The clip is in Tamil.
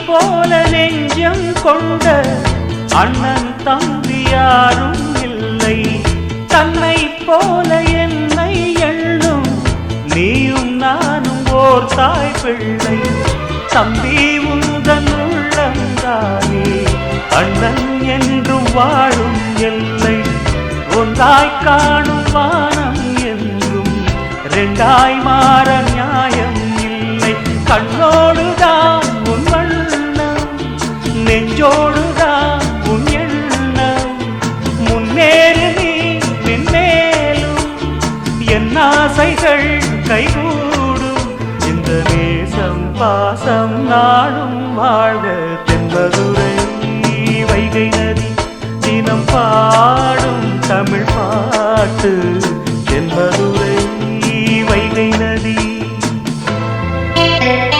போல நெஞ்சம் கொண்ட அண்ணன் தம்பி யாரும் இல்லை. தன்னை போல என்னை எண்ணும் நீயும் நானும் ஓர் தாய் பிள்ளை. தம்பி உந்தன் உள்ளந்தானே அண்ணன் என்றும் வாழும் எல்லை. ஒன்றாய் காணும் வானம் என்றும் ரெண்டாய் மாற நியாயம் இல்லை. கண்ணோடுதான் உன் வண்ணம், நெஞ்சோடுதான் உன் எண்ணம். முன்னேறு நீ மென்மேலும், என் ஆசைகள் கைகூடும். இந்த நேசம் பாசம் நாடும் வாழ்க. தென்பதுரை வைகை நதி தினம் பாடும் தமிழ் பாட்டு. தென்பதுரை வைகை நதி